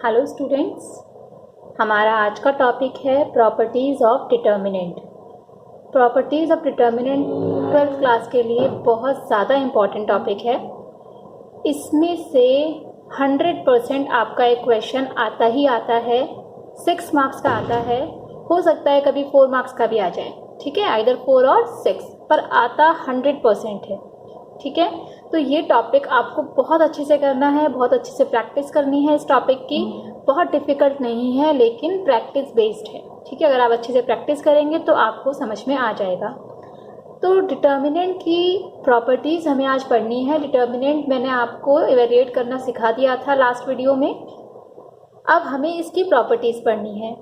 Hello students, हमारा आज का टॉपिक है properties of determinant. Properties of determinant 12th class के लिए बहुत ज़्यादा इम्पॉर्टेंट टॉपिक है। इसमें से 100% आपका एक क्वेश्चन आता ही आता है। 6 मार्क्स का आता है, हो सकता है कभी 4 मार्क्स का भी आ जाए, ठीक है, आइदर 4 और 6, पर आता 100% है, ठीक है। तो ये टॉपिक आपको बहुत अच्छे से करना है, बहुत अच्छे से प्रैक्टिस करनी है। इस टॉपिक की बहुत डिफ़िकल्ट नहीं है, लेकिन प्रैक्टिस बेस्ड है, ठीक है। अगर आप अच्छे से प्रैक्टिस करेंगे तो आपको समझ में आ जाएगा। तो डिटर्मिनेंट की प्रॉपर्टीज़ हमें आज पढ़नी है। डिटर्मिनेंट मैंने आपको इवैल्यूएट करना सिखा दिया था लास्ट वीडियो में। अब हमें इसकी प्रॉपर्टीज़ पढ़नी है।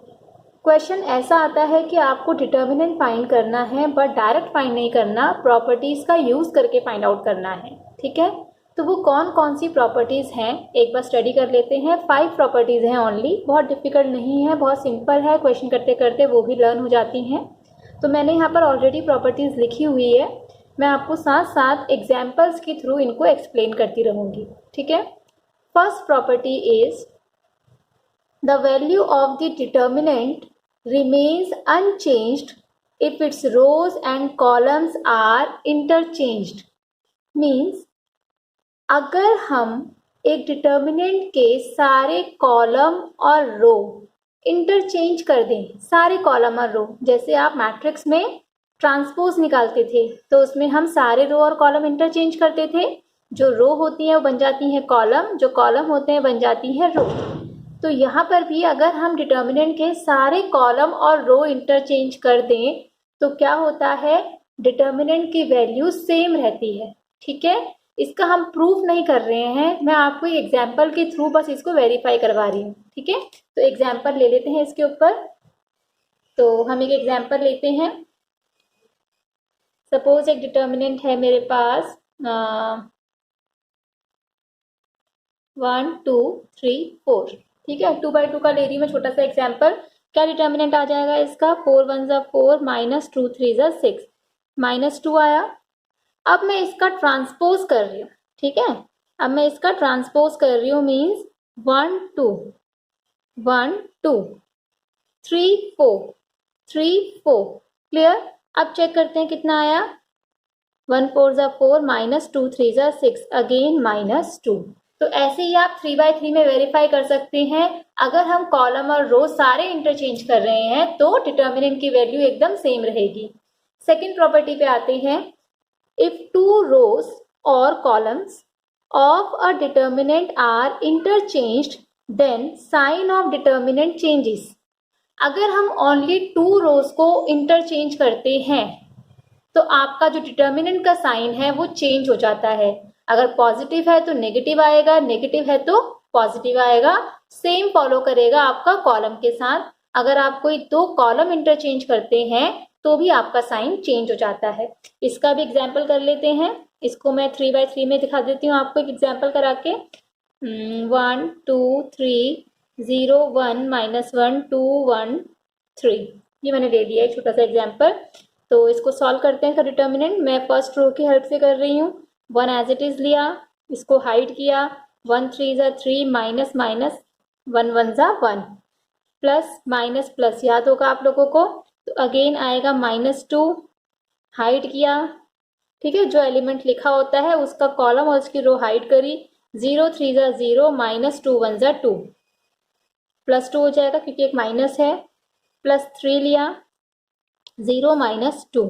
क्वेश्चन ऐसा आता है कि आपको डिटर्मिनेंट फाइंड करना है, बट डायरेक्ट फाइंड नहीं करना, प्रॉपर्टीज़ का यूज़ करके फाइंड आउट करना है, ठीक है। तो वो कौन कौन सी प्रॉपर्टीज़ हैं एक बार स्टडी कर लेते हैं। 5 प्रॉपर्टीज़ हैं ओनली, बहुत डिफ़िकल्ट नहीं है, बहुत सिंपल है, क्वेश्चन करते करते वो भी लर्न हो जाती हैं। तो मैंने यहाँ पर ऑलरेडी प्रॉपर्टीज़ लिखी हुई है, मैं आपको साथ साथ एग्जाम्पल्स के थ्रू इनको एक्सप्लेन करती रहूँगी, ठीक है। First property is the value of the determinant remains unchanged if its rows and columns are interchanged। Means अगर हम एक डिटर्मिनेंट के सारे कॉलम और रो इंटरचेंज कर दें, सारे कॉलम और रो, जैसे आप मैट्रिक्स में ट्रांसपोज निकालते थे तो उसमें हम सारे रो और कॉलम इंटरचेंज करते थे। जो रो होती हैं वो बन जाती हैं कॉलम, जो कॉलम होते हैं बन जाती हैं रो। तो यहाँ पर भी अगर हम डिटर्मिनेंट के सारे कॉलम और रो इंटरचेंज कर दें तो क्या होता है, डिटर्मिनेंट की वैल्यू सेम रहती है, ठीक है। इसका हम प्रूफ नहीं कर रहे हैं, मैं आपको एक एग्जाम्पल के थ्रू बस इसको वेरीफाई करवा रही हूँ, ठीक है। तो एग्जाम्पल ले लेते हैं इसके ऊपर। तो हम एक एग्जाम्पल लेते हैं। सपोज एक डिटर्मिनेंट है मेरे पास 1 2 3 4, ठीक है। 2 बाई 2 का ले रही हूँ मैं छोटा सा एग्जाम्पल। क्या डिटर्मिनेंट आ जाएगा इसका, 4 1 ज़ा 4 माइनस 2 3 ज़ा 6, -2 आया। अब मैं इसका ट्रांसपोज कर रही हूँ, ठीक है। अब मैं इसका ट्रांसपोज कर रही हूँ, मीन्स 1 2 1 2 3 4 3 4, क्लियर। अब चेक करते हैं कितना आया, 1 4 ज़ा 4 माइनस 2 3 ज़ा 6, अगेन -2। तो ऐसे ही आप 3 बाई 3 में वेरीफाई कर सकते हैं। अगर हम कॉलम और रो सारे इंटरचेंज कर रहे हैं तो डिटर्मिनेंट की वैल्यू एकदम सेम रहेगी। सेकेंड प्रॉपर्टी पे आते हैं। If 2 rows or columns of a determinant are interchanged, then sign of determinant changes। अगर हम ओनली 2 rows को इंटरचेंज करते हैं तो आपका जो डिटर्मिनेंट का साइन है वो चेंज हो जाता है। अगर पॉजिटिव है तो नेगेटिव आएगा, नेगेटिव है तो पॉजिटिव आएगा। सेम फॉलो करेगा आपका कॉलम के साथ। अगर आप कोई 2 कॉलम इंटरचेंज करते हैं तो भी आपका साइन चेंज हो जाता है। इसका भी एग्जाम्पल कर लेते हैं। इसको मैं 3 बाई 3 में दिखा देती हूँ आपको एक एग्जाम्पल करा के। 1 2 3 0 1 -1 2 1 3, ये मैंने ले लिया है छोटा सा एग्जाम्पल। तो इसको सॉल्व करते हैं इसका डिटर्मिनेंट। मैं फर्स्ट रो की हेल्प से कर रही हूँ। 1 एज इट इज़ लिया, इसको हाइड किया, 1 3 ज़ा 3 माइनस माइनस 1 1 ज़ा 1, प्लस माइनस प्लस याद होगा आप लोगों को। तो अगेन आएगा -2, हाइड किया, ठीक है। जो एलिमेंट लिखा होता है उसका कॉलम और उसकी रो हाइड करी, 0 3 ज़ा 0 माइनस 2 1 ज़ा 2, +2 हो जाएगा क्योंकि एक माइनस है, +3 लिया, 0 -2,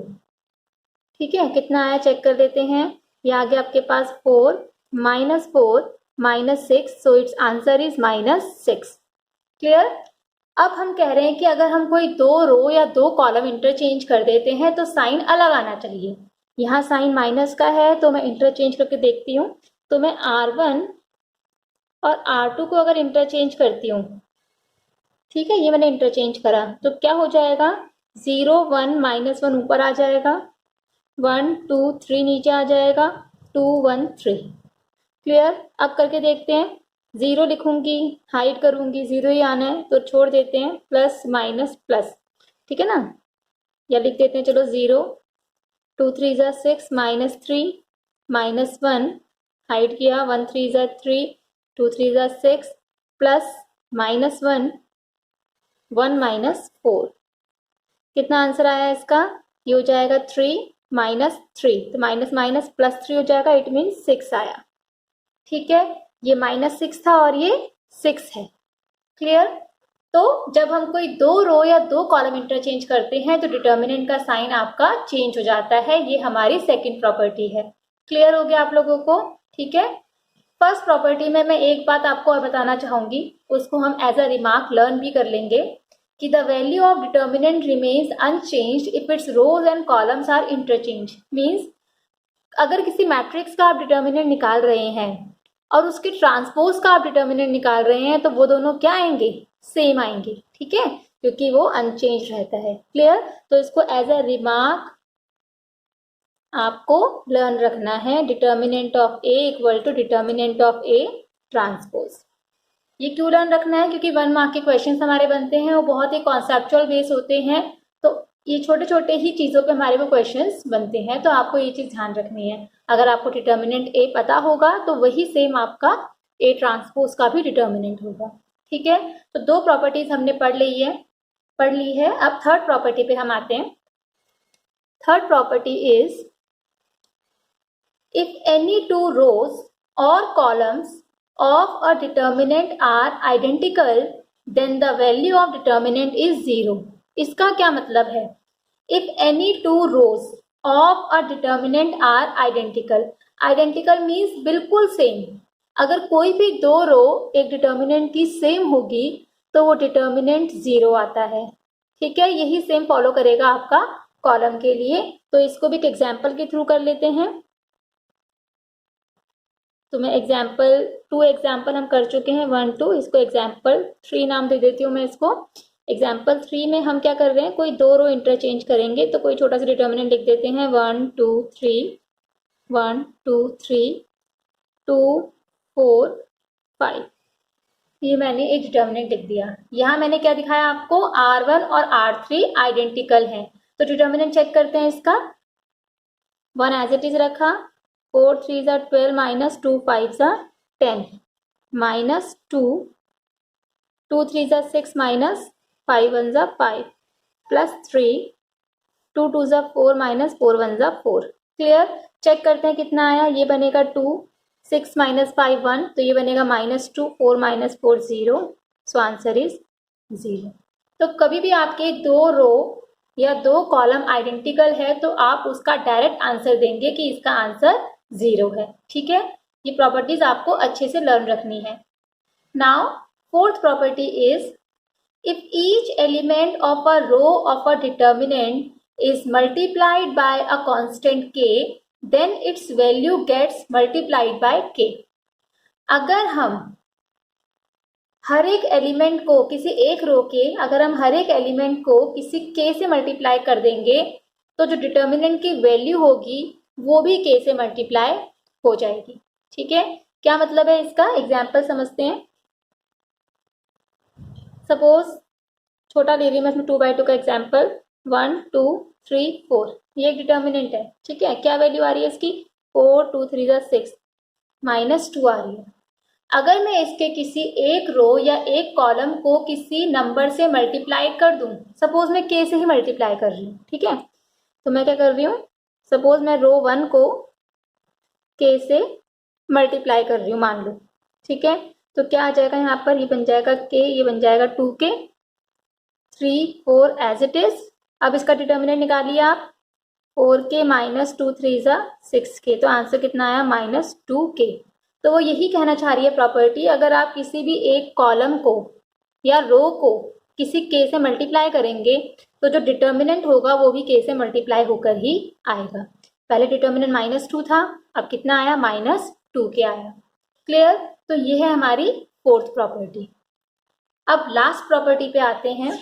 ठीक है। कितना आया चेक कर लेते हैं। ये आ गया आपके पास 4 -6, so it's answer is -6, clear. अब हम कह रहे हैं कि अगर हम कोई 2 रो या 2 कॉलम इंटरचेंज कर देते हैं तो साइन अलग आना चाहिए। यहाँ साइन माइनस का है तो मैं इंटरचेंज करके देखती हूँ। तो मैं R1 और R2 को अगर इंटरचेंज करती हूँ, ठीक है, ये मैंने इंटरचेंज करा तो क्या हो जाएगा, 0 1 -1 ऊपर आ जाएगा, 1 2 3 नीचे आ जाएगा, 2 1 3, क्लियर। अब करके देखते हैं। 0 लिखूंगी, हाइड करूंगी, 0 ही आना है तो छोड़ देते हैं, प्लस माइनस प्लस, ठीक है ना। या लिख देते हैं चलो 0 2 3 ज़ा 6 -3 -1, हाइड किया, 1 3 ज़ा 3 2 3 ज़ा 6, प्लस -1, 1 - 4, कितना आंसर आया इसका? ये हो जाएगा 3 - 3, तो माइनस माइनस प्लस 3 हो जाएगा, इट मीन 6 आया। ठीक है, ये -6 था और ये 6 है। क्लियर? तो जब हम कोई दो रो या दो कॉलम इंटरचेंज करते हैं तो डिटर्मिनेंट का साइन आपका चेंज हो जाता है। ये हमारी सेकंड प्रॉपर्टी है। क्लियर हो गया आप लोगों को? ठीक है। फर्स्ट प्रॉपर्टी में मैं एक बात आपको और बताना चाहूंगी, उसको हम एज अ रिमार्क लर्न भी कर लेंगे कि the value of determinant remains unchanged if its rows and columns are interchange. Means अगर किसी मैट्रिक्स का आप डिटर्मिनेंट निकाल रहे हैं और उसके ट्रांसपोज का आप डिटर्मिनेंट निकाल रहे हैं तो वो दोनों क्या आएंगे? सेम आएंगे। ठीक है, क्योंकि वो अनचेंज रहता है। क्लियर? तो इसको एज अ रिमार्क आपको लर्न रखना है, determinant of A equal to determinant of A transpose. ये क्यों लर्न रखना है? क्योंकि 1 मार्क के क्वेश्चन हमारे बनते हैं, वो बहुत ही कॉन्सेप्चुअल बेस होते हैं, तो ये छोटे छोटे ही चीज़ों पे हमारे वो क्वेश्चंस बनते हैं, तो आपको ये चीज़ ध्यान रखनी है। अगर आपको डिटर्मिनेंट ए पता होगा तो वही सेम आपका ए ट्रांसपोज का भी डिटर्मिनेंट होगा। ठीक है, तो दो प्रॉपर्टीज हमने पढ़ ली है। अब थर्ड प्रॉपर्टी पे हम आते हैं। Third property is if any two rows or columns of a determinant are identical then the value of determinant is 0। इसका क्या मतलब है? if any two rows of a determinant are identical means बिल्कुल same. अगर कोई भी दो रो एक डिटर्मिनेंट की सेम होगी तो वो डिटर्मिनेंट 0 आता है। ठीक है, यही सेम फॉलो करेगा आपका कॉलम के लिए। तो इसको भी एक एग्जाम्पल के थ्रू कर लेते हैं। तो मैं टू एग्जाम्पल हम कर चुके हैं, 1 2, इसको एग्जाम्पल 3 नाम दे देती हूँ मैं इसको। एग्जाम्पल 3 में हम क्या कर रहे हैं, कोई दो रो इंटरचेंज करेंगे, तो कोई छोटा सा डिटर्मिनेंट लिख देते हैं 1 2 3, 1 2 3, 2 4 5। ये मैंने एक डिटर्मिनेंट लिख दिया। यहाँ मैंने क्या दिखाया आपको, R1 और R3 आइडेंटिकल हैं। तो डिटर्मिनेंट चेक करते हैं इसका। 1 एज इट इज रखा, 4 3 12 minus 2 5 10 minus 2 2 3 6 minus 5 1 5 plus 3 2 2 4 minus 4 1 4। Clear? Check करते हैं कितना आया। ये बनेगा 2, 6 minus 5 1, तो ये बनेगा -2, 4 minus 4 0, सो आंसर इज 0। तो कभी भी आपके दो रो या दो कॉलम आइडेंटिकल है तो आप उसका डायरेक्ट आंसर देंगे कि इसका आंसर 0 है। ठीक है, ये प्रॉपर्टीज आपको अच्छे से लर्न रखनी है। Now fourth property is if each element of a row of a determinant is multiplied by a constant k then its value gets multiplied by k। अगर हम हर एक एलिमेंट को किसी एक रो के अगर हम हर एक एलिमेंट को किसी k से मल्टीप्लाई कर देंगे तो जो डिटर्मिनेंट की वैल्यू होगी वो भी k से मल्टीप्लाई हो जाएगी। ठीक है, क्या मतलब है इसका? एग्जाम्पल समझते हैं। सपोज छोटा ले रही हूँ मैं इसमें 2/2 का एग्जाम्पल, 1 2 3 4, ये एक डिटर्मिनेंट है। ठीक है, क्या वैल्यू आ रही है इसकी? 4 2 3 6 -2 आ रही है। अगर मैं इसके किसी एक रो या एक कॉलम को किसी नंबर से मल्टीप्लाई कर दूं, सपोज मैं k से ही मल्टीप्लाई कर रही हूँ। ठीक है, तो मैं क्या कर रही हूँ, सपोज मैं रो 1 को k से मल्टीप्लाई कर रही हूँ, मान लो। ठीक है, तो क्या आ जाएगा यहाँ पर? ये बन जाएगा k, ये बन जाएगा 2k, 3 4 एज इट इज। अब इसका डिटर्मिनेंट निकालिए आप, 4k -2 3 6k, तो आंसर कितना आया? -2k। तो वो यही कहना चाह रही है प्रॉपर्टी, अगर आप किसी भी एक कॉलम को या रो को किसी k से मल्टीप्लाई करेंगे तो जो डिटर्मिनेंट होगा वो भी k से मल्टीप्लाई होकर ही आएगा। पहले डिटर्मिनेंट -2 था, अब कितना आया? -2k आया। क्लियर? तो ये है हमारी फोर्थ प्रॉपर्टी। अब लास्ट प्रॉपर्टी पे आते हैं,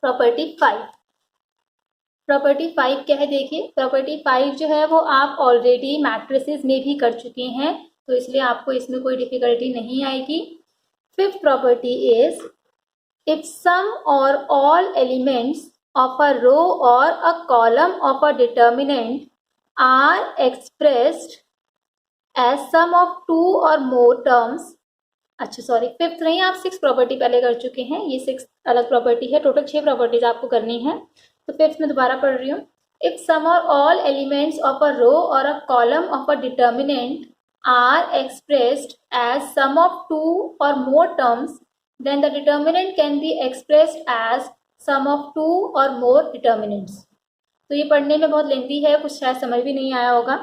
प्रॉपर्टी 5। प्रॉपर्टी 5 क्या है? देखिए, प्रॉपर्टी 5 जो है वो आप ऑलरेडी मैट्रिसेस में भी कर चुके हैं, तो इसलिए आपको इसमें कोई डिफिकल्टी नहीं आएगी। Fifth property is if some or all elements of a row or a column of a determinant are expressed as sum of two or more terms अच्छा सॉरी, फिफ्थ नहीं, आप सिक्स प्रॉपर्टी पहले कर चुके हैं, ये सिक्स अलग property है, टोटल 6 प्रॉपर्टीज आपको करनी है। तो फिफ्थ में दोबारा पढ़ रही हूँ। If some or all elements of a row or a column of a determinant are expressed as sum of two or more terms, then the determinant can be expressed as sum of two or more determinants. तो ये पढ़ने में बहुत lengthy है, कुछ शायद समझ भी नहीं आया होगा,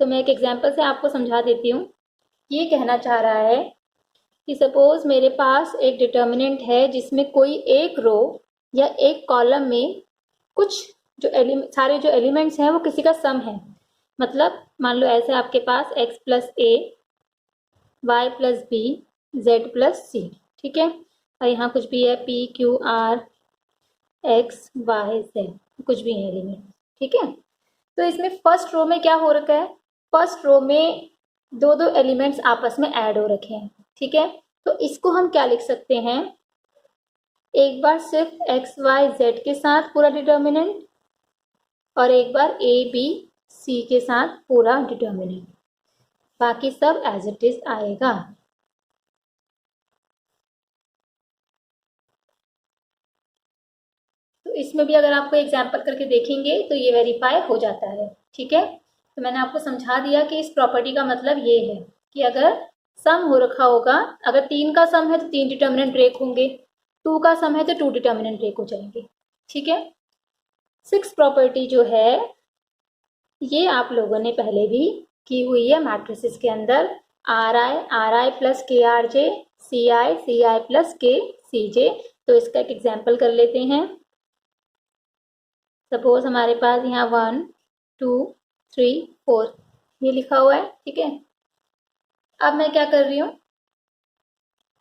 तो मैं एक एग्जाम्पल से आपको समझा देती हूँ। ये कहना चाह रहा है कि सपोज मेरे पास एक डिटर्मिनेंट है जिसमें कोई एक रो या एक कॉलम में कुछ जो सारे जो एलिमेंट्स हैं वो किसी का सम है। मतलब मान लो ऐसे आपके पास x plus A, Y plus B, Z plus C, ठीक है। और यहाँ कुछ भी है P Q R X Y Z, कुछ भी है एलिमेंट, ठीक है। तो इसमें फर्स्ट रो में क्या हो रखा है, फर्स्ट रो में दो दो एलिमेंट्स आपस में ऐड हो रखे हैं, ठीक है। तो इसको हम क्या लिख सकते हैं, एक बार सिर्फ एक्स वाई जेड के साथ पूरा डिटर्मिनेंट और एक बार ए बी सी के साथ पूरा डिटर्मिनेंट, बाकी सब एज इट इज आएगा। तो इसमें भी अगर आपको एग्जाम्पल करके देखेंगे तो ये वेरीफाई हो जाता है, ठीक है। तो मैंने आपको समझा दिया कि इस प्रॉपर्टी का मतलब ये है कि अगर सम हो रखा होगा, अगर 3 का सम है तो 3 डिटर्मिनेंट ब्रेक होंगे, 2 का सम है तो 2 डिटर्मिनेंट ब्रेक हो जाएंगे, ठीक है। 6 प्रॉपर्टी जो है ये आप लोगों ने पहले भी की हुई है मैट्रिसेस के अंदर, आर आई प्लस के आर जे, सी आई प्लस के सी जे। तो इसका एक एग्जाम्पल कर लेते हैं। सपोज हमारे पास यहाँ 1 2 3 4 ये लिखा हुआ है, ठीक है। अब मैं क्या कर रही हूँ,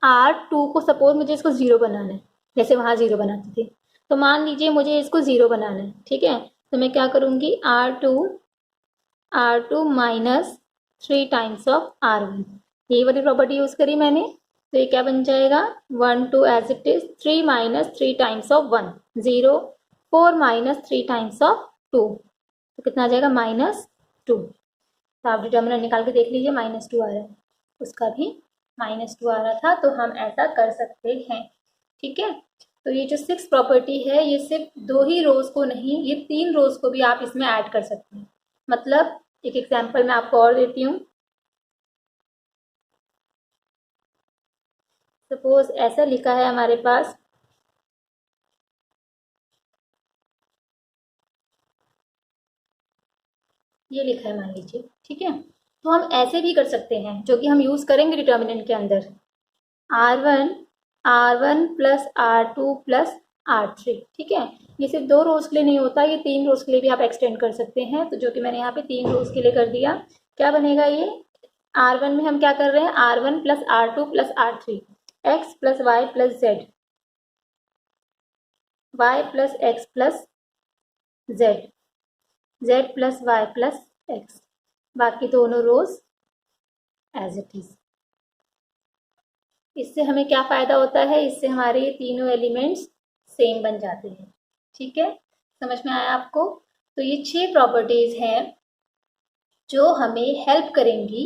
R2 को सपोज मुझे इसको 0 बनाना है, जैसे वहाँ 0 बनाती थी, तो मान लीजिए मुझे इसको 0 बनाना है, ठीक है। तो मैं क्या करूँगी, R2 minus 3 times of R1, ये वाली प्रॉपर्टी यूज़ करी मैंने। तो ये क्या बन जाएगा, 1 2 as it is, 3 minus 3 times of 1 0, 4 minus 3 times of 2, तो कितना आ जाएगा -2। तो आप डिटर्मिनेंट निकाल के देख लीजिए, -2 आ रहा है, उसका भी -2 आ रहा था। तो हम ऐसा कर सकते हैं, ठीक है। तो ये जो 6 प्रॉपर्टी है ये सिर्फ 2 ही रोज को नहीं, ये 3 रोज को भी आप इसमें ऐड कर सकते हैं। मतलब एक एग्जांपल मैं आपको और देती हूँ। सपोज ऐसा लिखा है हमारे पास, ये लिखा है मान लीजिए, ठीक है। तो हम ऐसे भी कर सकते हैं जो कि हम यूज करेंगे डिटर्मिनेंट के अंदर, R1 plus R2 plus R3, ठीक है। ये सिर्फ 2 रोज के लिए नहीं होता, ये 3 रोज के लिए भी आप एक्सटेंड कर सकते हैं। तो जो कि मैंने यहाँ पे 3 रोज के लिए कर दिया। क्या बनेगा ये, R1 में हम क्या कर रहे हैं, R1 plus R2 plus R3, x plus y plus z, y plus x plus z, z plus y plus x, बाकी दोनों रोज एज इट इज। इससे हमें क्या फ़ायदा होता है, इससे हमारे ये तीनों एलिमेंट्स सेम बन जाते हैं, ठीक है। समझ में आया आपको। तो ये 6 प्रॉपर्टीज़ हैं जो हमें हेल्प करेंगी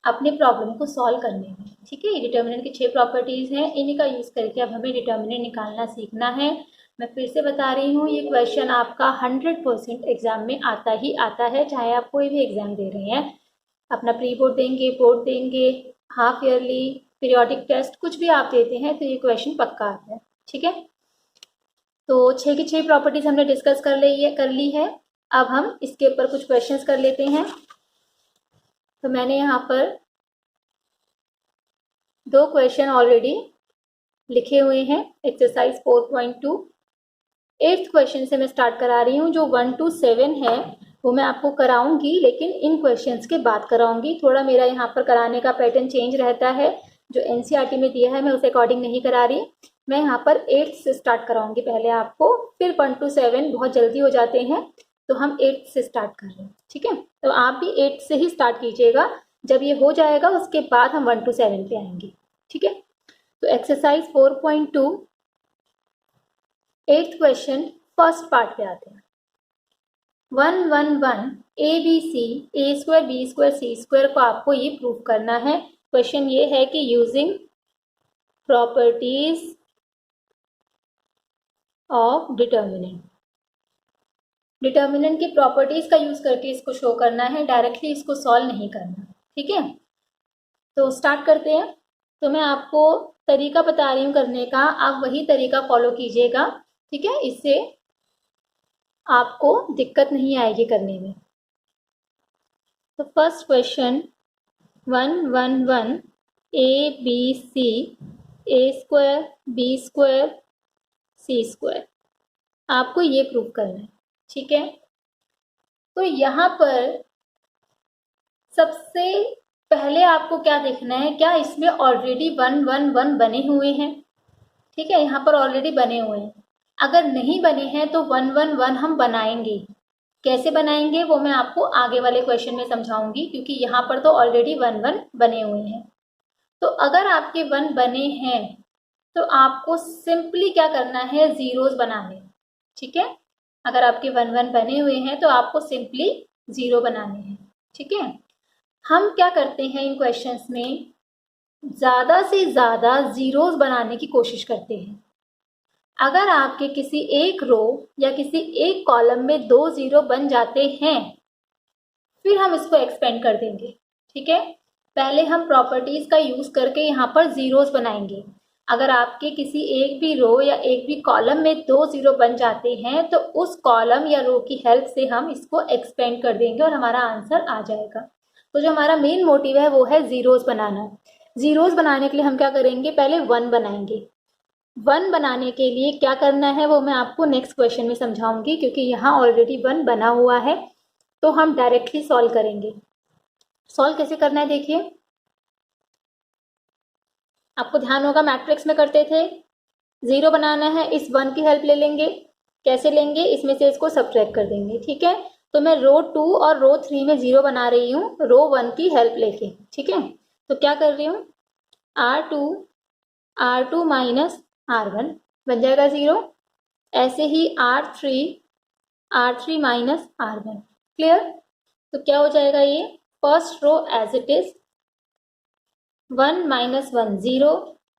अपने प्रॉब्लम को सॉल्व करने में, ठीक है। ये डिटर्मिनेंट की 6 प्रॉपर्टीज़ हैं, इन्हीं का यूज़ करके अब हमें डिटर्मिनेंट निकालना सीखना है। मैं फिर से बता रही हूँ, ये क्वेश्चन आपका 100% एग्जाम में आता ही आता है, चाहे आप कोई भी एग्जाम दे रहे हैं, अपना प्री बोर्ड देंगे, बोर्ड देंगे, हाफ ईयरली, पीरियोडिक टेस्ट, कुछ भी आप देते हैं तो ये क्वेश्चन पक्का आता है, ठीक है। तो 6 की 6 प्रॉपर्टीज हमने डिस्कस कर ली है। अब हम इसके ऊपर कुछ क्वेश्चंस कर लेते हैं। तो मैंने यहाँ पर 2 क्वेश्चन ऑलरेडी लिखे हुए हैं, एक्सरसाइज 4.2। 8th क्वेश्चन से मैं स्टार्ट करा रही हूँ, जो 1 to 7 है वो मैं आपको कराऊंगी, लेकिन इन क्वेश्चंस के बाद कराऊंगी। थोड़ा मेरा यहाँ पर कराने का पैटर्न चेंज रहता है, जो एनसीईआरटी में दिया है मैं उस अकॉर्डिंग नहीं करा रही। मैं यहाँ पर 8th से स्टार्ट कराऊंगी पहले आपको, फिर 1 to 7 बहुत जल्दी हो जाते हैं, तो हम 8th से स्टार्ट कर रहे हैं, ठीक है। तो आप भी 8th से ही स्टार्ट कीजिएगा, जब ये हो जाएगा उसके बाद हम 1 to 7 पे आएंगे, ठीक है। तो exercise 4.2 8th question first part पे आते हैं। 1 1 1 ABC A² B² C² को आपको ये प्रूव करना है। क्वेश्चन ये है कि using properties of determinant. Determinant की प्रॉपर्टीज का यूज करके इसको शो करना है, डायरेक्टली इसको सॉल्व नहीं करना। ठीक है, तो स्टार्ट करते हैं। तो मैं आपको तरीका बता रही हूँ करने का, आप वही तरीका फॉलो कीजिएगा। ठीक है, इससे आपको दिक्कत नहीं आएगी करने में। तो first question 111 a b c a square b square c square, आपको ये प्रूव करना है। ठीक है, तो यहाँ पर सबसे पहले आपको क्या देखना है, क्या इसमें ऑलरेडी 111 बने हुए हैं। ठीक है, यहाँ पर ऑलरेडी बने हुए हैं। अगर नहीं बने हैं तो 111 हम बनाएंगे। कैसे बनाएंगे वो मैं आपको आगे वाले क्वेश्चन में समझाऊंगी, क्योंकि यहाँ पर तो ऑलरेडी 1 बने हुए हैं। तो अगर आपके 1 बने हैं तो आपको सिंपली क्या करना है, जीरोस बनाने। ठीक है, अगर आपके 1 बने हुए हैं तो आपको सिंपली 0 बनाने हैं। ठीक है, हम क्या करते हैं इन क्वेश्चंस में, ज़्यादा से ज़्यादा जीरोस बनाने की कोशिश करते हैं। अगर आपके किसी एक रो या किसी एक कॉलम में 2 0 बन जाते हैं, फिर हम इसको एक्सपेंड कर देंगे। ठीक है, पहले हम प्रॉपर्टीज का यूज करके यहाँ पर जीरोस बनाएंगे। अगर आपके किसी एक भी रो या एक भी कॉलम में 2 0 बन जाते हैं तो उस कॉलम या रो की हेल्प से हम इसको एक्सपेंड कर देंगे और हमारा आंसर आ जाएगा। तो जो हमारा मेन मोटिव है वो है जीरोस बनाना। जीरोस बनाने के लिए हम क्या करेंगे, पहले 1 बनाएंगे। 1 बनाने के लिए क्या करना है वो मैं आपको नेक्स्ट क्वेश्चन में समझाऊंगी, क्योंकि यहाँ ऑलरेडी 1 बना हुआ है। तो हम डायरेक्टली सॉल्व करेंगे। सॉल्व कैसे करना है देखिए, आपको ध्यान होगा मैट्रिक्स में करते थे, 0 बनाना है, इस 1 की हेल्प ले लेंगे। कैसे लेंगे, इसमें से इसको सब्ट्रैक्ट कर देंगे। ठीक है, तो मैं रो 2 और रो 3 में 0 बना रही हूँ रो 1 की हेल्प लेके। ठीक है, तो क्या कर रही हूँ, R2 माइनस R1 बन जाएगा 0। ऐसे ही R3 माइनस R1। क्लियर, तो क्या हो जाएगा, ये first row as it is 1 minus 1 0,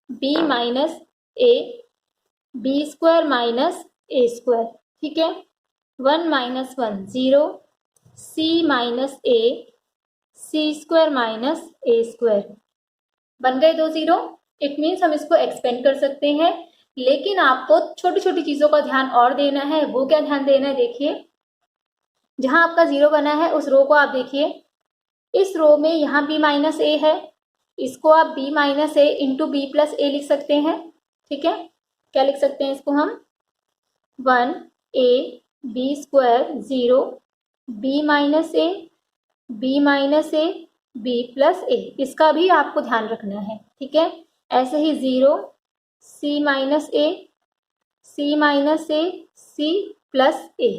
b minus a, b square minus a square. ठीक है, 1 minus 1 0, c minus a, c square minus a square. बन गए 2 0। इट मीन्स हम इसको एक्सपेंड कर सकते हैं, लेकिन आपको छोटी छोटी चीज़ों का ध्यान और देना है। वो क्या ध्यान देना है, देखिए जहां आपका 0 बना है उस रो को आप देखिए, इस रो में यहाँ b माइनस ए है, इसको आप b माइनस ए इंटू बी प्लस ए लिख सकते हैं। ठीक है, क्या लिख सकते हैं इसको हम, 1 a b square 0 b minus A b minus A b plus A, इसका भी आपको ध्यान रखना है। ठीक है, ऐसे ही 0 c minus A c plus A.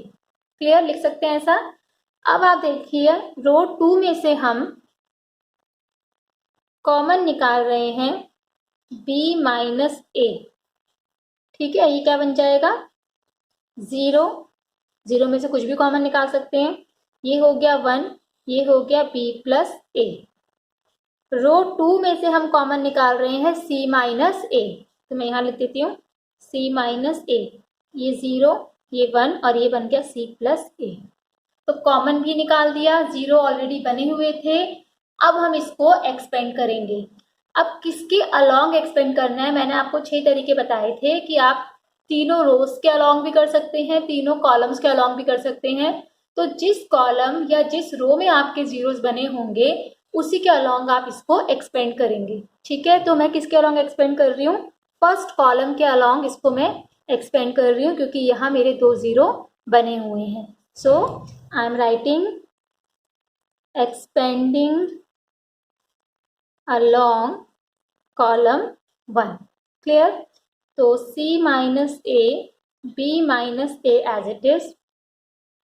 Clear, लिख सकते हैं ऐसा। अब आप देखिए रो 2 में से हम कॉमन निकाल रहे हैं b माइनस ए। ठीक है, ये क्या बन जाएगा, 0 में से कुछ भी कॉमन निकाल सकते हैं। ये हो गया 1, ये हो गया b प्लस ए। रो 2 में से हम कॉमन निकाल रहे हैं c माइनस ए, तो मैं यहाँ लिख देती हूँ c माइनस ए, ये 0 ये 1 और ये बन गया c प्लस ए। तो कॉमन भी निकाल दिया, 0 ऑलरेडी बने हुए थे। अब हम इसको एक्सपेंड करेंगे। अब किसके अलोंग एक्सपेंड करना है, मैंने आपको 6 तरीके बताए थे कि आप तीनों रोज के अलोंग भी कर सकते हैं, तीनों कॉलम्स के अलोंग भी कर सकते हैं। तो जिस कॉलम या जिस रो में आपके जीरोस बने होंगे उसी के अलोंग आप इसको एक्सपेंड करेंगे। ठीक है, तो मैं किसके अलोंग एक्सपेंड कर रही हूँ, फर्स्ट कॉलम के अलोंग इसको मैं एक्सपेंड कर रही हूँ, क्योंकि यहाँ मेरे 2 0 बने हुए हैं। So I am writing expanding along column 1। Clear, तो c minus A b minus A as it is,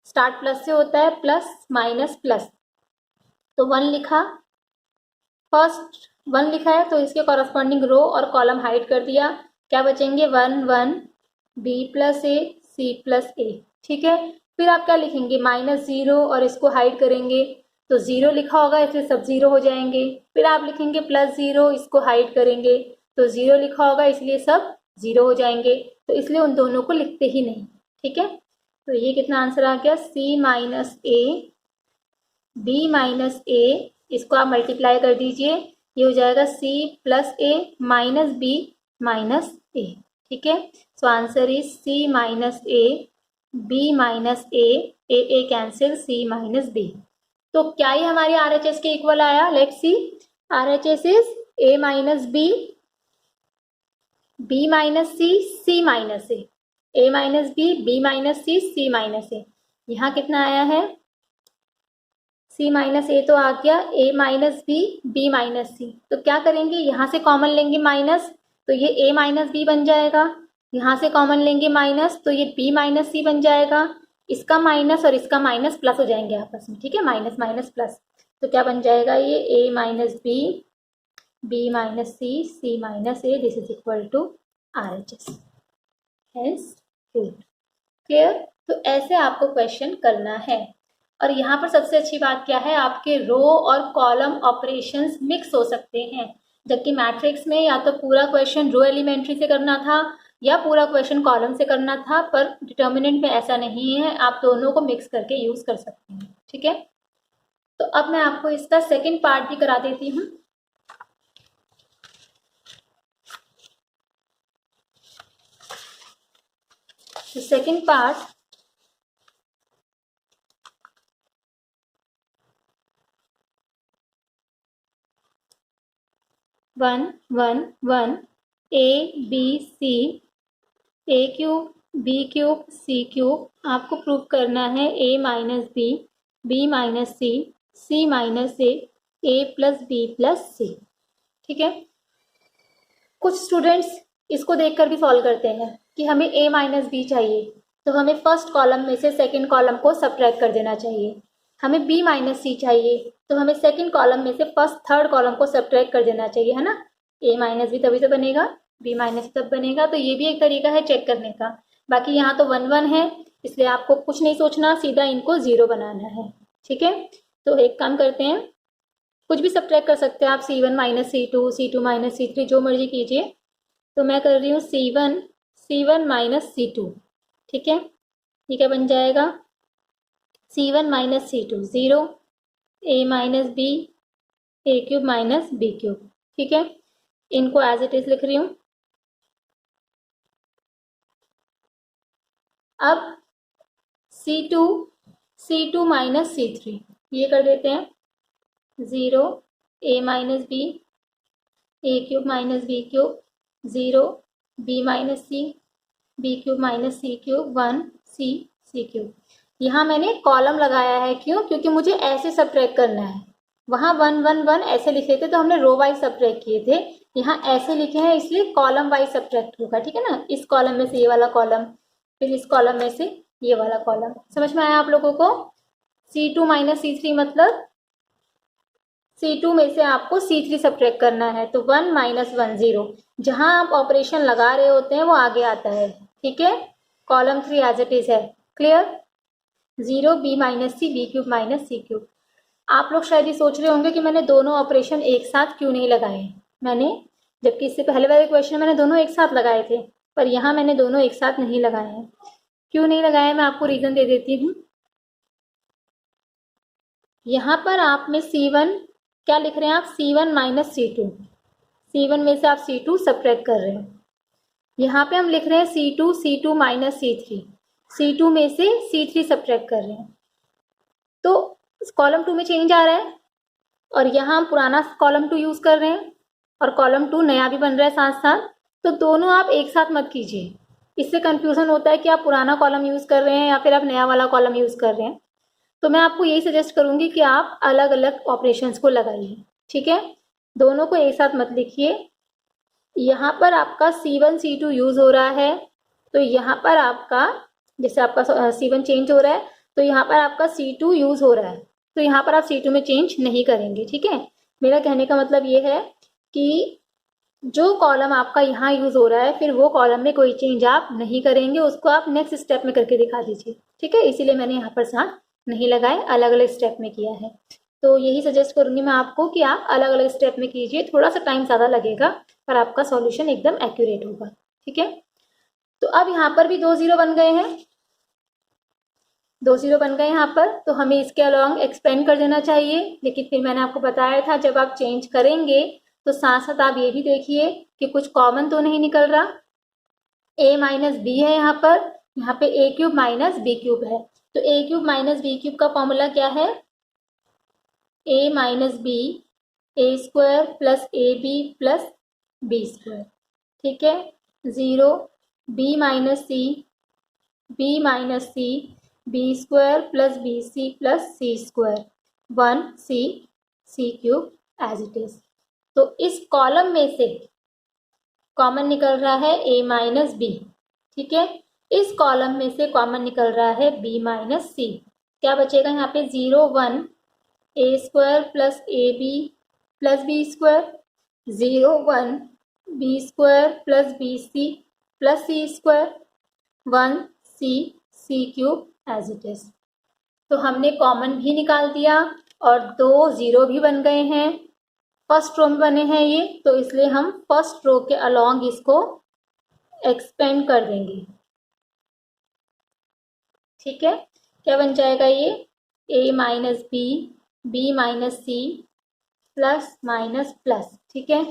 start plus से होता है, प्लस माइनस प्लस, तो 1 लिखा, फर्स्ट 1 लिखा है तो इसके कॉरस्पॉन्डिंग रो और कॉलम हाइड कर दिया। क्या बचेंगे, 1 1 b प्लस ए c प्लस ए। ठीक है, फिर आप क्या लिखेंगे, -0 और इसको हाइड करेंगे तो 0 लिखा होगा, इसलिए सब 0 हो जाएंगे। फिर आप लिखेंगे +0, इसको हाइड करेंगे तो 0 लिखा होगा इसलिए सब 0 हो जाएंगे, तो इसलिए उन दोनों को लिखते ही नहीं। ठीक है, तो ये कितना आंसर आ गया, C minus A B minus ए, इसको आप मल्टीप्लाई कर दीजिए, ये हो जाएगा C प्लस ए माइनस B माइनस ए। ठीक है, so answer is C minus A B minus A cancel, C minus B। तो क्या ये हमारी RHS के इक्वल आया? Let's see, RHS is A minus B minus C minus A minus B minus C minus A। यहाँ कितना आया है? C माइनस A तो आ गया, A minus B minus C। तो क्या करेंगे, यहाँ से कॉमन लेंगे माइनस, तो ये A माइनस B बन जाएगा। यहाँ से कॉमन लेंगे माइनस, तो ये B माइनस C बन जाएगा। इसका माइनस और इसका माइनस प्लस हो जाएंगे आपस में। ठीक है, माइनस माइनस प्लस, तो क्या बन जाएगा, ये A minus B minus C minus A, this is equal to RHS। Hence proved. Clear? तो ऐसे आपको क्वेश्चन करना है। और यहाँ पर सबसे अच्छी बात क्या है, आपके रो और कॉलम ऑपरेशंस मिक्स हो सकते हैं, जबकि मैट्रिक्स में या तो पूरा क्वेश्चन रो एलिमेंट्री से करना था या पूरा क्वेश्चन कॉलम से करना था, पर डिटर्मिनेंट में ऐसा नहीं है, आप दोनों को मिक्स करके यूज कर सकते हैं। ठीक है, तो अब मैं आपको इसका सेकेंड पार्ट भी करा देती हूँ। तो second part, one one one ABC A cube B cube C cube, आपको प्रूव करना है A minus B minus C minus A plus B plus C। ठीक है, कुछ स्टूडेंट्स इसको देखकर भी सॉल्व करते हैं कि हमें A माइनस B चाहिए, तो हमें फर्स्ट कॉलम में से सेकंड कॉलम को सब्ट्रैक्ट कर देना चाहिए। हमें B माइनस C चाहिए, तो हमें सेकंड कॉलम में से फर्स्ट थर्ड कॉलम को सब्ट्रैक्ट कर देना चाहिए, है ना। A माइनस B तभी तो बनेगा, B माइनस तब बनेगा। तो ये भी एक तरीका है चेक करने का। बाकी यहाँ तो 1 1 है, इसलिए आपको कुछ नहीं सोचना, सीधा इनको 0 बनाना है। ठीक है, तो एक काम करते हैं, कुछ भी सब्ट्रैक्ट कर सकते हैं आप, C1 minus C2 minus C3, जो मर्जी कीजिए। तो मैं कर रही हूँ C1 माइनस C2। ठीक है, ये क्या बन जाएगा, C1 minus C2 0, A minus B A cube minus B cube. ठीक है, इनको एज इट इज लिख रही हूँ। अब C2 माइनस C3, ये कर देते हैं 0, A minus B A cube minus B cube, 0 B minus C B cube minus C cube, 1 C cube. यहाँ मैंने कॉलम लगाया है, क्यों? क्योंकि मुझे ऐसे सब्ट्रैक्ट करना है। वहाँ 1 1 1 ऐसे लिखे थे तो हमने रो वाइज सब्ट्रैक्ट किए थे, यहाँ ऐसे लिखे हैं इसलिए कॉलम वाइज सब्ट्रैक्ट होगा। ठीक है ना, इस कॉलम में से ये वाला कॉलम, फिर इस कॉलम में से ये वाला कॉलम। समझ में आया आप लोगों को? C2 माइनस C3 मतलब C2 में से आपको C3 सब्ट्रैक्ट करना है, तो 1 माइनस 1 0, जहाँ आप ऑपरेशन लगा रहे होते हैं वो आगे आता है। ठीक है, कॉलम 3 एज इट इज है। Clear? 0 B minus C B cube minus C cube. आप लोग शायद ये सोच रहे होंगे कि मैंने दोनों ऑपरेशन एक साथ क्यों नहीं लगाए, जबकि इससे पहले वाले क्वेश्चन मैंने दोनों एक साथ लगाए थे, पर यहाँ मैंने दोनों एक साथ नहीं लगाए हैं। क्यों नहीं लगाए, मैं आपको रीजन दे देती हूँ। यहाँ पर आप में C1 क्या लिख रहे हैं आप, C1 माइनस C2, C1 में से आप C2 सब्ट्रैक्ट कर रहे हो। यहाँ पे हम लिख रहे हैं C2 माइनस C3, C2 में से C3 सब्ट्रैक्ट कर रहे हैं, तो कॉलम 2 में चेंज आ रहा है, और यहाँ हम पुराना कॉलम 2 यूज कर रहे हैं और कॉलम 2 नया भी बन रहा है साथ साथ। तो दोनों आप एक साथ मत कीजिए, इससे कंफ्यूजन होता है कि आप पुराना कॉलम यूज कर रहे हैं या फिर आप नया वाला कॉलम यूज कर रहे हैं। तो मैं आपको यही सजेस्ट करूंगी कि आप अलग अलग ऑपरेशंस को लगाइए। ठीक है, दोनों को एक साथ मत लिखिए। यहाँ पर आपका C1 C2 यूज हो रहा है, तो यहाँ पर आपका, जैसे आपका C1 चेंज हो रहा है तो यहाँ पर आपका C2 यूज हो रहा है, तो यहाँ पर आप C2 में चेंज नहीं करेंगे। ठीक है, मेरा कहने का मतलब ये है कि जो कॉलम आपका यहाँ यूज हो रहा है, फिर वो कॉलम में कोई चेंज आप नहीं करेंगे, उसको आप नेक्स्ट स्टेप में करके दिखा दीजिए। ठीक है, इसीलिए मैंने यहाँ पर साथ नहीं लगाए, अलग अलग स्टेप में किया है। तो यही सजेस्ट करूँगी मैं आपको कि आप अलग अलग स्टेप में कीजिए, थोड़ा सा टाइम ज़्यादा लगेगा पर आपका सॉल्यूशन एकदम एक्यूरेट होगा। ठीक है, तो अब यहाँ पर भी 2 0 बन गए हैं, 2 0 बन गए यहाँ पर, तो हमें इसके अलॉन्ग एक्सपेंड कर देना चाहिए। लेकिन फिर मैंने आपको बताया था जब आप चेंज करेंगे तो साथ साथ आप ये भी देखिए कि कुछ कॉमन तो नहीं निकल रहा। a माइनस बी है यहाँ पे a cube minus b cube है, तो a cube minus b cube का फॉर्मूला क्या है? a minus b a square plus A B plus B square. ठीक है, 0 b minus c b square plus B C plus C square 1 C cube as it is. तो इस column में से common निकल रहा है a माइनस बी। ठीक है, इस कॉलम में से कॉमन निकल रहा है b माइनस सी। क्या बचेगा यहाँ पे? 0 1 A square plus A B plus B square, 0 1 B square plus B C plus C square 1 C cube as it is. तो हमने कॉमन भी निकाल दिया और 2 0 भी बन गए हैं, फर्स्ट रो में बने हैं ये, तो इसलिए हम फर्स्ट रो के अलॉन्ग इसको एक्सपेंड कर देंगे। ठीक है, क्या बन जाएगा ये? a minus B minus c plus minus plus. ठीक है,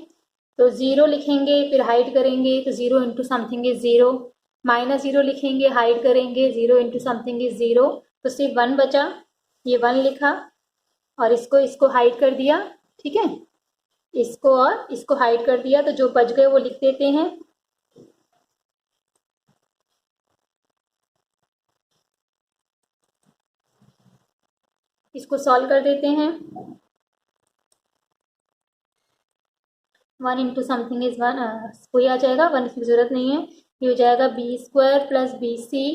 तो 0 लिखेंगे फिर हाइड करेंगे, तो 0 इंटू समथिंग इज 0, माइनस 0 लिखेंगे हाइड करेंगे, 0 इंटू समथिंग इज 0, तो सिर्फ 1 बचा, ये 1 लिखा और इसको हाइड कर दिया। ठीक है, इसको और इसको हाइड कर दिया, तो जो बच गए वो लिख देते हैं। इसको सॉल्व कर देते हैं। 1 इंटू समथिंग इज 1, कोई आ जाएगा, 1 की जरूरत नहीं है। ये हो जाएगा b square plus B C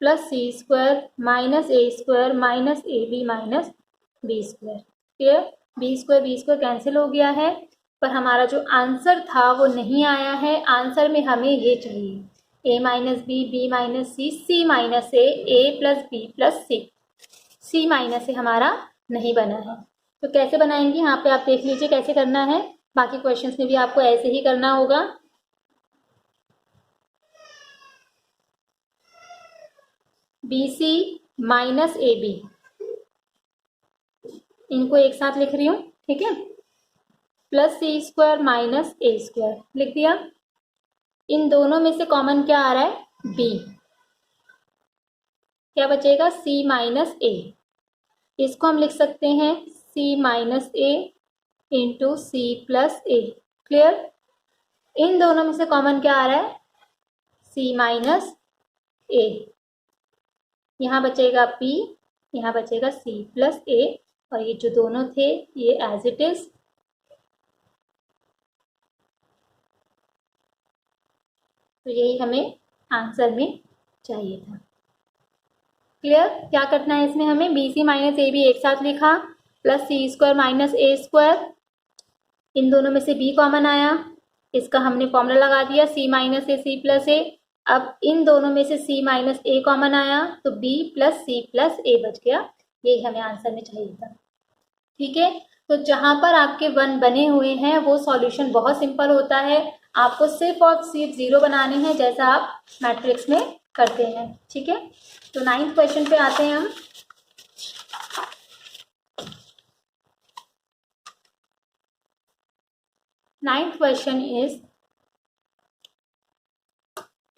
plus C square minus a square minus a b minus b square. Clear? B square cancel हो गया है, पर हमारा जो आंसर था वो नहीं आया है। आंसर में हमें ये चाहिए a minus B minus C minus A plus B plus C minus A हमारा नहीं बना है। तो कैसे बनाएंगे यहाँ पे आप देख लीजिए कैसे करना है, बाकी क्वेश्चंस में भी आपको ऐसे ही करना होगा। B c minus a b, इनको एक साथ लिख रही हूँ। ठीक है, plus C square minus a square लिख दिया। इन दोनों में से कॉमन क्या आ रहा है? b। क्या बचेगा? c माइनस ए। इसको हम लिख सकते हैं c minus A into C plus A. Clear? इन दोनों में से कॉमन क्या आ रहा है? c माइनस ए। यहाँ बचेगा p, यहाँ बचेगा c प्लस ए, और ये जो दोनों थे ये एज इट इज। तो यही हमें आंसर में चाहिए था। क्लियर? क्या करना है इसमें हमें? B c minus a b एक साथ लिखा, plus C square minus a square, इन दोनों में से b कॉमन आया, इसका हमने फॉर्मूला लगा दिया c minus a C plus ए। अब इन दोनों में से c माइनस ए कॉमन आया, तो b प्लस सी प्लस ए बच गया। यही हमें आंसर में चाहिए था। ठीक है, तो जहां पर आपके 1 बने हुए हैं वो सॉल्यूशन बहुत सिंपल होता है, आपको सिर्फ और सिर्फ 0 बनाने हैं जैसा आप मैट्रिक्स में करते हैं। ठीक है, तो 9th क्वेश्चन पे आते हैं हम। Ninth question is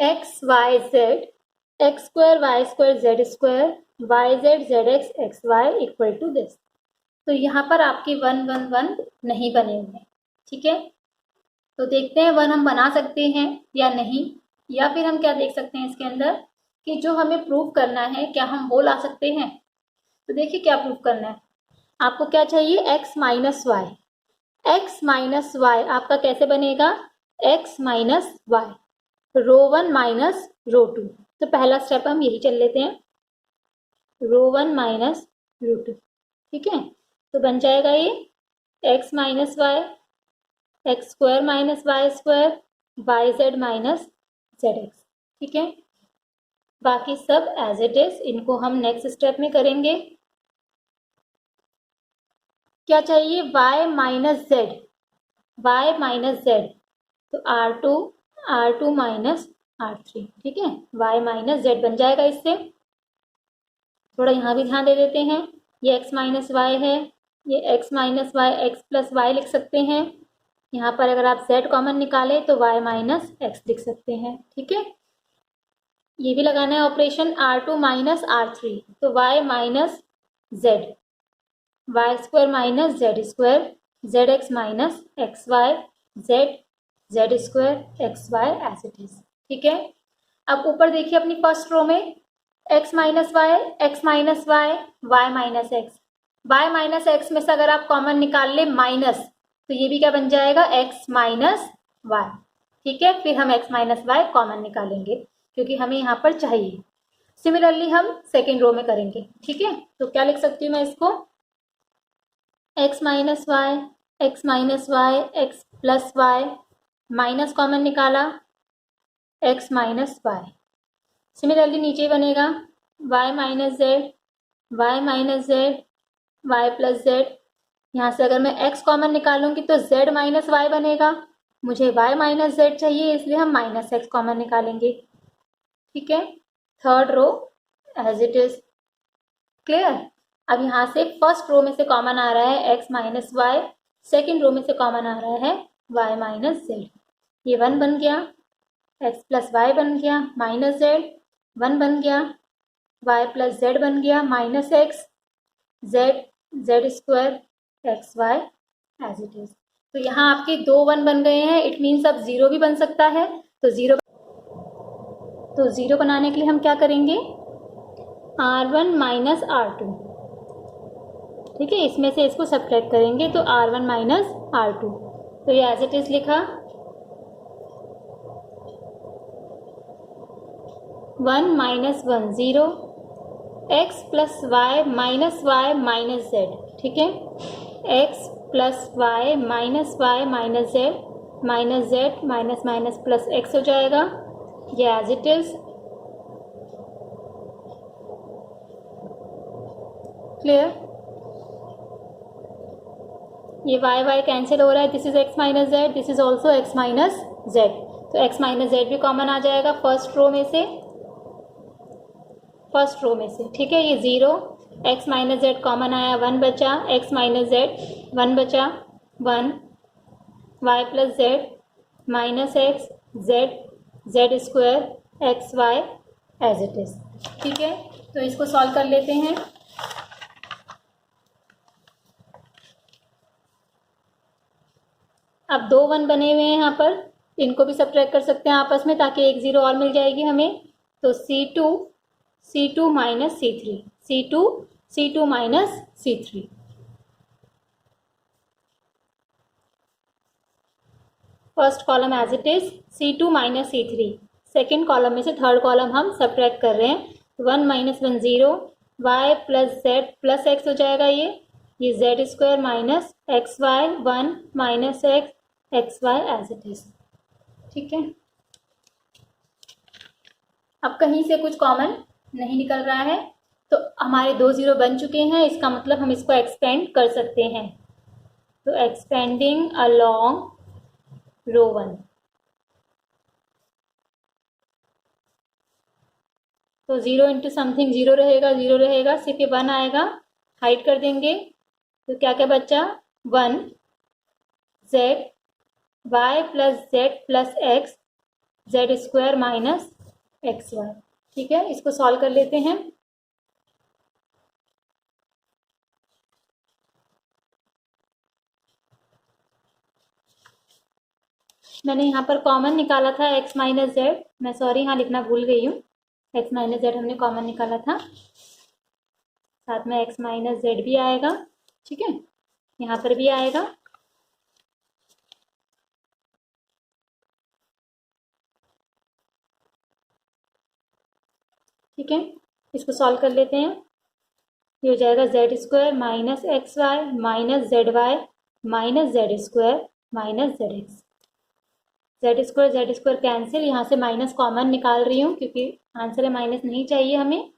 x Y z x square y square z square y z z x y equal to this. तो यहाँ पर आपके 1 1 1 नहीं बने हुए। ठीक है, तो देखते हैं 1 हम बना सकते हैं या नहीं, या फिर हम क्या देख सकते हैं इसके अंदर कि जो हमें प्रूव करना है क्या हम वो ला सकते हैं। तो देखिए क्या प्रूव करना है आपको। क्या चाहिए? x minus y. X minus y आपका कैसे बनेगा? x minus y, row 1 minus row 2। तो पहला स्टेप हम यही चल लेते हैं, रो 1 माइनस रो 2। ठीक है, तो बन जाएगा ये x minus y, x square minus y square, y z minus z x. ठीक है, बाकी सब एज इट इज, इनको हम नेक्स्ट स्टेप में करेंगे। क्या चाहिए, y minus Z, y minus z, तो R2 माइनस R3, ठीक है, y माइनस जेड बन जाएगा इससे। थोड़ा यहाँ भी ध्यान दे देते हैं, ये x माइनस वाई है, ये x minus y, x plus y लिख सकते हैं। यहाँ पर अगर आप z कॉमन निकाले तो y माइनस एक्स लिख सकते हैं, ठीक है। ये भी लगाना है ऑपरेशन, R2 माइनस R3, तो y minus z, y square minus z square, z x minus x Y, z square x y as it is, ठीक है। अब ऊपर देखिए अपनी फर्स्ट रो में x minus y, x minus y, y minus x, y minus x में से अगर आप कॉमन निकाल ले माइनस, तो ये भी क्या बन जाएगा, x माइनस वाई, ठीक है। फिर हम x माइनस वाई कॉमन निकालेंगे क्योंकि हमें यहाँ पर चाहिए। सिमिलरली हम सेकेंड रो में करेंगे, ठीक है। तो क्या लिख सकती हूँ मैं इसको, x minus y, x minus y, x plus y, minus common निकाला, x माइनस वाई। सिमिलरली नीचे बनेगा y minus z, y minus z, y plus z. यहाँ से अगर मैं x कॉमन निकालूंगी तो z माइनस वाई बनेगा, मुझे y माइनस जेड चाहिए इसलिए हम माइनस एक्स कॉमन निकालेंगे, ठीक है। Third row as it is, clear. अब यहाँ से फर्स्ट रो में से कॉमन आ रहा है x minus y, second row में से कॉमन आ रहा है y माइनस जेड, ये 1 बन गया, x प्लस वाई बन गया, माइनस जेड 1 बन गया, y प्लस जेड बन गया, minus x, z square x y as it is. तो यहाँ आपके 2 1 बन गए हैं, इट मीन्स अब 0 भी बन सकता है। तो जीरो बनाने के लिए हम क्या करेंगे, R1 माइनस R2, ठीक है, इसमें से इसको सब्ट्रैक्ट करेंगे तो R1 माइनस R2, तो ये एज इट इज लिखा, 1 minus 1 0, x plus y minus z, ठीक है, x plus y minus z, minus minus plus x हो जाएगा, ये एज इट इज, क्लियर। ये y कैंसिल हो रहा है, this is x minus z, this is also x minus z, तो x माइनस जेड भी कॉमन आ जाएगा फर्स्ट रो में से, ठीक है। ये 0, x माइनस जेड कॉमन आया, 1 बचा, x माइनस जेड 1 बचा, 1, y plus z minus x, z square x y as it is, ठीक है। तो इसको सॉल्व कर लेते हैं। अब 2 1 बने हुए हैं यहाँ पर, इनको भी सब्ट्रैक्ट कर सकते हैं आपस में ताकि एक 0 और मिल जाएगी हमें, तो C2 minus C3 minus C3, first column as it is, C2 minus C3, second column में से थर्ड कॉलम हम सब्ट्रैक्ट कर रहे हैं, 1 minus 1 0, y plus z plus x हो जाएगा, ये z square minus x y, 1 minus x y as it is, ठीक है। अब कहीं से कुछ कॉमन नहीं निकल रहा है, तो हमारे 2 0 बन चुके हैं, इसका मतलब हम इसको एक्सपेंड कर सकते हैं, तो एक्सपेंडिंग अलोंग रो 1, तो 0 इंटू समथिंग 0 रहेगा, सिर्फ ये 1 आएगा, हाइड कर देंगे, तो क्या क्या बचा, 1 z, y plus z plus x, z square minus x y, ठीक है। इसको सॉल्व कर लेते हैं। मैंने यहाँ पर कॉमन निकाला था x माइनस जेड, मैं सॉरी यहाँ लिखना भूल गई हूँ, x माइनस जेड हमने कॉमन निकाला था, साथ में x माइनस जेड भी आएगा, ठीक है, यहाँ पर भी आएगा, ठीक है। इसको सॉल्व कर लेते हैं, ये हो जाएगा z square minus x y minus z y minus z square minus z x, z square cancel, यहाँ से माइनस कॉमन निकाल रही हूँ क्योंकि आंसर है माइनस नहीं चाहिए हमें,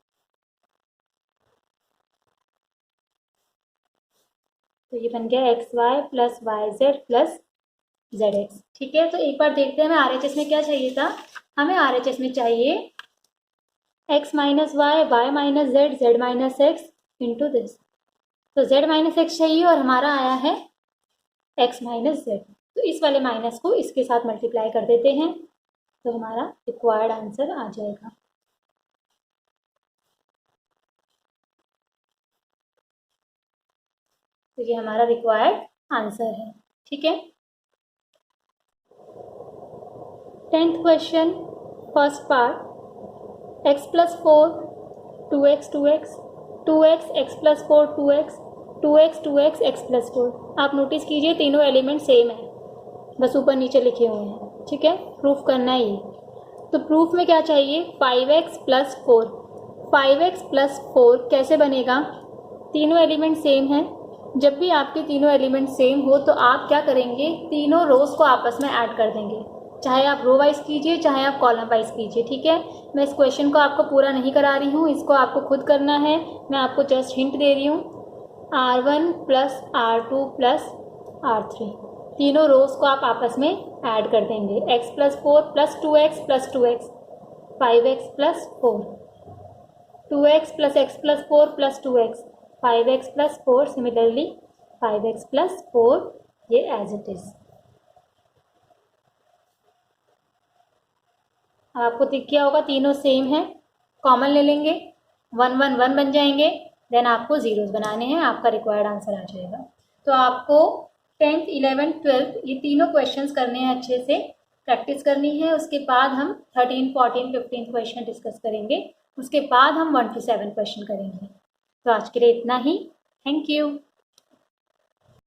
तो ये बन गया x y plus y z plus z x. ठीक है, तो एक बार देखते हैं हमें RHS में क्या चाहिए था। हमें RHS में चाहिए x minus y minus z minus x into this. तो z माइनस एक्स चाहिए और हमारा आया है x माइनस जेड। तो इस वाले माइनस को इसके साथ मल्टीप्लाई कर देते हैं तो हमारा रिक्वायर्ड आंसर आ जाएगा। तो ये हमारा रिक्वायर्ड आंसर है। ठीक है, 10th question, first part, x plus 4 2x 2x 2x x plus 4 2x 2x 2x x plus 4। आप नोटिस कीजिए तीनों एलिमेंट सेम है, बस ऊपर नीचे लिखे हुए हैं। ठीक है, प्रूफ करना है ये। तो प्रूफ में क्या चाहिए, 5x प्लस 4। 5x प्लस 4 कैसे बनेगा, तीनों एलिमेंट सेम हैं। जब भी आपके तीनों एलिमेंट सेम हो तो आप क्या करेंगे, तीनों रोज को आपस में ऐड कर देंगे, चाहे आप रो वाइज कीजिए चाहे आप कॉलम वाइज कीजिए। ठीक है, मैं इस क्वेश्चन को आपको पूरा नहीं करा रही हूँ, इसको आपको खुद करना है, मैं आपको जस्ट हिंट दे रही हूँ। R1 plus R2 plus R3, तीनों रोज को आप आपस में ऐड कर देंगे। x plus 4 plus 2x plus 2x 5x plus 4, 2x plus x plus 4 plus 2x 5x plus 4, similarly 5x plus 4, ये एज इट इज। आपको दिख गया होगा तीनों सेम है, कॉमन ले लेंगे, 1 1 1 बन जाएंगे, देन आपको जीरोस बनाने हैं, आपका रिक्वायर्ड आंसर आ जाएगा। तो आपको 10th 11th 12th ये तीनों क्वेश्चंस करने हैं, अच्छे से प्रैक्टिस करनी है। उसके बाद हम 13 14 15 क्वेश्चन डिस्कस करेंगे, उसके बाद हम 1 to 7 क्वेश्चन करेंगे। तो आज के लिए इतना ही, थैंक यू।